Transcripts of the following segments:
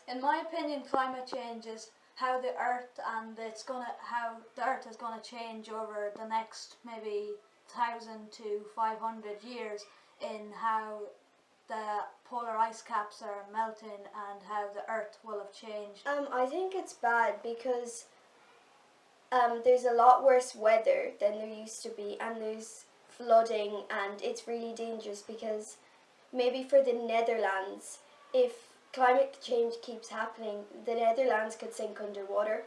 In my opinion, climate change is how the earth how the earth is gonna change over the next maybe 1,000 to 500 years in how the polar ice caps are melting and how the earth will have changed. I think it's bad because there's a lot worse weather than there used to be, and there's flooding, and it's really dangerous because maybe for the Netherlands, if climate change keeps happening, the Netherlands could sink underwater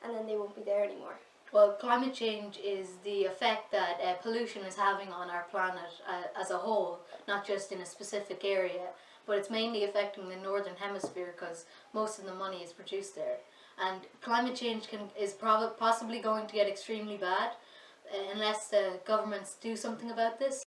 and then they won't be there anymore. Well, climate change is the effect that pollution is having on our planet as a whole, not just in a specific area, but it's mainly affecting the northern hemisphere because most of the money is produced there. And climate change is possibly going to get extremely bad unless the governments do something about this.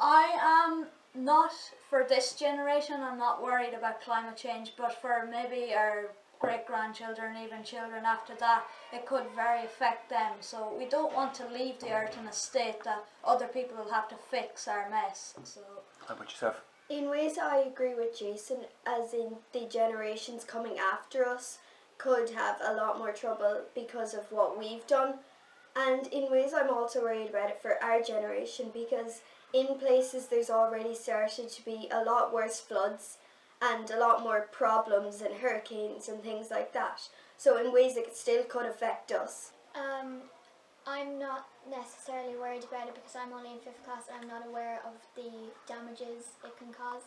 I am not for this generation, I'm not worried about climate change, but for maybe our great grandchildren, even children after that, it could very affect them. So we don't want to leave the earth in a state that other people will have to fix our mess. So how about yourself? In ways I agree with Jason, as in the generations coming after us could have a lot more trouble because of what we've done. And in ways I'm also worried about it for our generation because in places there's already started to be a lot worse floods and a lot more problems and hurricanes and things like that. So in ways it still could affect us. I'm not necessarily worried about it because I'm only in 5th class and I'm not aware of the damages it can cause.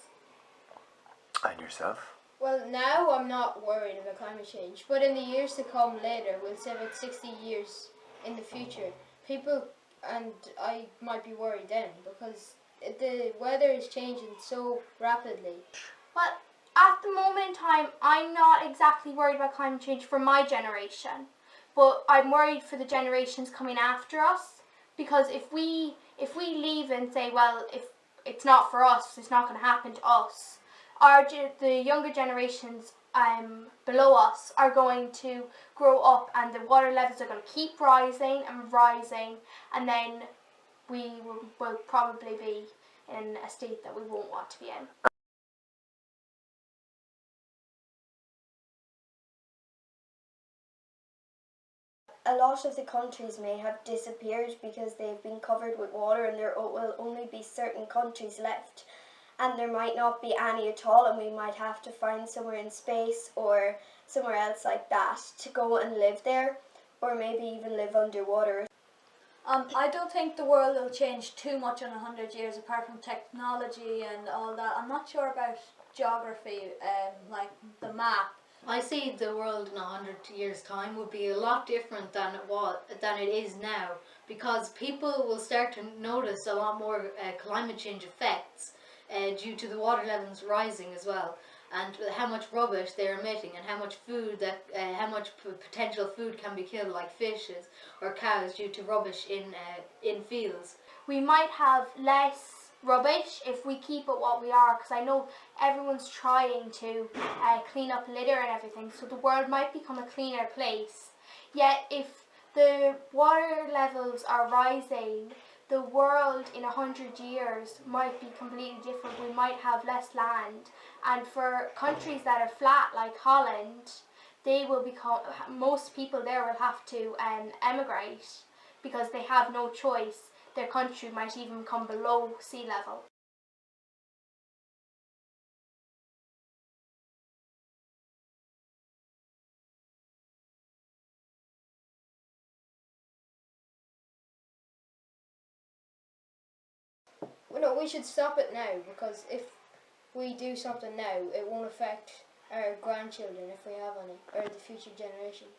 And yourself? Well, now I'm not worried about climate change, but in the years to come later, we'll say about 60 years in the future, people, and I might be worried then because the weather is changing so rapidly. Well, at the moment in time, I'm not exactly worried about climate change for my generation, but I'm worried for the generations coming after us because if we leave and say, well, if it's not for us, it's not going to happen to us, the younger generations below us are going to grow up and the water levels are going to keep rising and rising, and then we will probably be in a state that we won't want to be in. A lot of the countries may have disappeared because they've been covered with water and there will only be certain countries left. And there might not be any at all, and we might have to find somewhere in space or somewhere else like that to go and live there, or maybe even live underwater. I don't think the world will change too much in 100 years apart from technology and all that. I'm not sure about geography, like the map. I see the world in 100 years' time would be a lot different than it is now, because people will start to notice a lot more climate change effects due to the water levels rising as well, and how much rubbish they're emitting, and how much how much potential food can be killed, like fishes or cows, due to rubbish in fields. We might have less rubbish if we keep it what we are, because I know everyone's trying to clean up litter and everything, so the world might become a cleaner place. Yet if the water levels are rising, the world in 100 years might be completely different. We might have less land, and for countries that are flat like Holland, most people there will have to emigrate because they have no choice. Their country might even come below sea level. Well, no, we should stop it now because if we do something now, it won't affect our grandchildren if we have any, or the future generations.